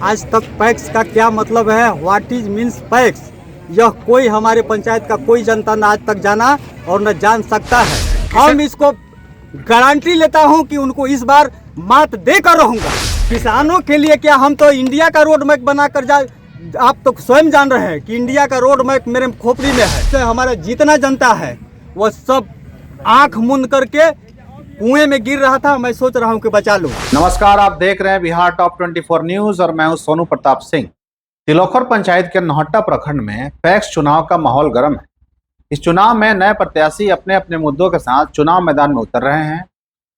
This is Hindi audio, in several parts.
आज तक पैक्स का क्या मतलब है, व्हाट इज मीन्स पैक्स, यह कोई हमारे पंचायत का कोई जनता न आज तक जाना और न जान सकता है। हम इसको गारंटी लेता हूं कि उनको इस बार मात देकर रहूंगा। किसानों के लिए क्या, हम तो इंडिया का रोड मैप बनाकर आप तो स्वयं जान रहे हैं कि इंडिया का रोड मैप मेरे खोपड़ी में है। तो हमारा जितना जनता है वह सब आंख मूंद करके कुएं में गिर रहा था। मैं सोच रहा हूं कि बचा लूं। नमस्कार, आप देख रहे हैं बिहार टॉप 24 न्यूज और मैं हूं सोनू प्रताप सिंह। तिलोखर पंचायत के नौहट्टा प्रखंड में पैक्स चुनाव का माहौल गर्म है। इस चुनाव में नए प्रत्याशी अपने अपने मुद्दों के साथ चुनाव मैदान में उतर रहे हैं।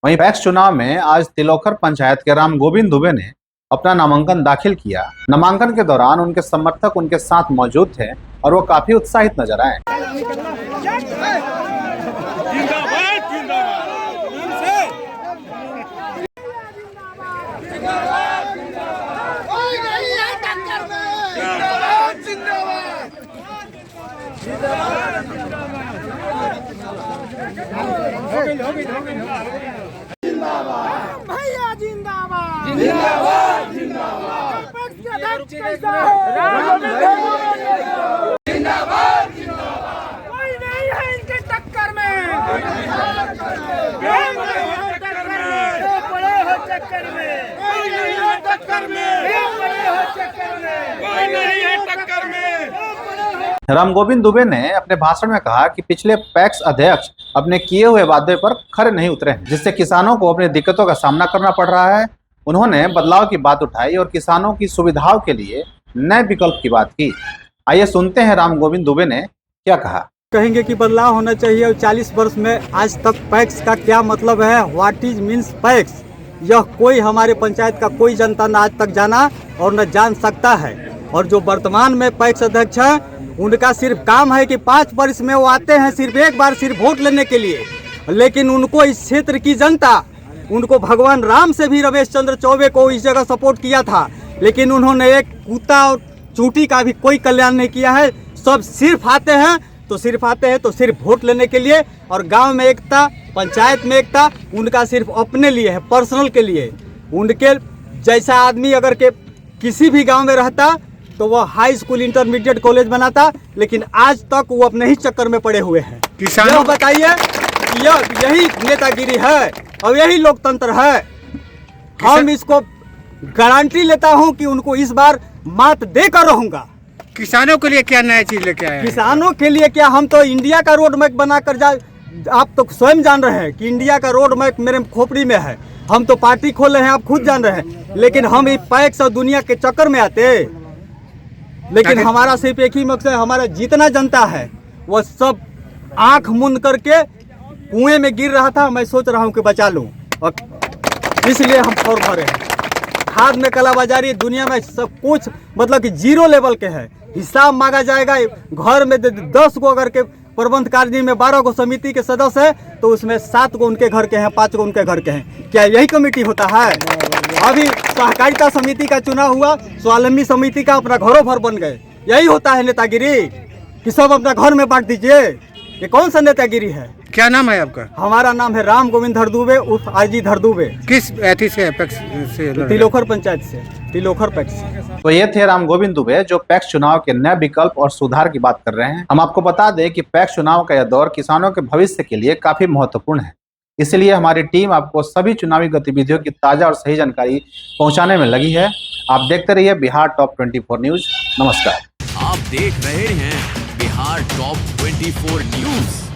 वहीं पैक्स चुनाव में आज तिलोखर पंचायत के राम गोविंद दुबे ने अपना नामांकन दाखिल किया। नामांकन के दौरान उनके समर्थक उनके साथ मौजूद थे और वो काफी उत्साहित नजर आए। भैया जिंदाबाद जिंदाबाद जिंदाबाद जिंदाबाद जिंदाबाद। कोई नहीं है इनके टक्कर में, कोई नहीं है टक्कर में। राम गोविंद दुबे ने अपने भाषण में कहा कि पिछले पैक्स अध्यक्ष अपने किए हुए वादे पर खरे नहीं उतरे हैं, जिससे किसानों को अपनी दिक्कतों का सामना करना पड़ रहा है। उन्होंने बदलाव की बात उठाई और किसानों की सुविधाओं के लिए नए विकल्प की बात की। आइए सुनते हैं राम गोविंद दुबे ने क्या कहा। कहेंगे कि बदलाव होना चाहिए और 40 वर्ष में आज तक पैक्स का क्या मतलब है, व्हाट इज मीन्स पैक्स, यह कोई हमारे पंचायत का कोई जनता न आज तक जाना और न जान सकता है। और जो वर्तमान में पैक्स अध्यक्ष हैं उनका सिर्फ काम है कि 5 वर्ष में वो आते हैं सिर्फ एक बार सिर्फ वोट लेने के लिए, लेकिन उनको इस क्षेत्र की जनता, उनको भगवान राम से भी रमेश चंद्र चौबे को इस जगह सपोर्ट किया था, लेकिन उन्होंने एक कुत्ता और चूंटी का भी कोई कल्याण नहीं किया है। सब सिर्फ आते हैं तो सिर्फ वोट लेने के लिए, और गांव में एकता, पंचायत में एकता उनका सिर्फ अपने लिए है, पर्सनल के लिए। उनके जैसा आदमी अगर के किसी भी गांव में रहता तो वह हाई स्कूल इंटरमीडिएट कॉलेज बनाता, लेकिन आज तक वो अपने ही चक्कर में पड़े हुए हैं। किसानों बताइए, यही नेतागिरी है और यही लोकतंत्र है। हम इसको गारंटी लेता हूं कि उनको इस बार मात देकर रहूंगा। किसानों के लिए क्या नया चीज लेके आए? किसानों के लिए क्या, हम तो इंडिया का रोड मैप बनाकर आप तो स्वयं जान रहे हैं कि इंडिया का रोड मैप मेरे खोपड़ी में है। हम तो पार्टी खोले हैं, आप खुद जान रहे हैं, लेकिन हम इस पैक्स और दुनिया के चक्कर में आते। लेकिन हमारा सिर्फ एक ही मकसद है, हमारा जितना जनता है वह सब आंख मूंद करके कुएं में गिर रहा था। मैं सोच रहा हूं कि बचा लूं, और इसलिए हम फॉर्म भरे हैं। खाद में कालाबाजारी दुनिया में सब कुछ मतलब कि 0 लेवल के है। हिसाब मांगा जाएगा। घर में 10 को अगर के प्रबंध कार्य में 12 को समिति के सदस्य है तो उसमें 7 को उनके घर के हैं, 5 को उनके घर के हैं। क्या यही कमेटी होता है? अभी सहकारिता समिति का चुनाव हुआ, स्वावलंबी समिति का अपना घरों भर बन गए। यही होता है नेतागिरी कि सब अपना घर में बांट दीजिए। ये कौन सा नेतागिरी है? क्या नाम है आपका? हमारा नाम है राम गोविंद धरदुबे उर्फ आरजी धरदुबे। किस एथी से? पैक्स से? तिलोखर पंचायत से, तिलोखर पैक्स से। तो ये थे राम गोविंद दुबे जो पैक्स चुनाव के नए विकल्प और सुधार की बात कर रहे हैं। हम आपको बता दें कि पैक्स चुनाव का यह दौर किसानों के भविष्य के लिए काफी महत्वपूर्ण है। इसलिए हमारी टीम आपको सभी चुनावी गतिविधियों की ताजा और सही जानकारी पहुंचाने में लगी है। आप देखते रहिए बिहार टॉप 24 न्यूज। नमस्कार। आप देख रहे हैं बिहार टॉप 24 न्यूज।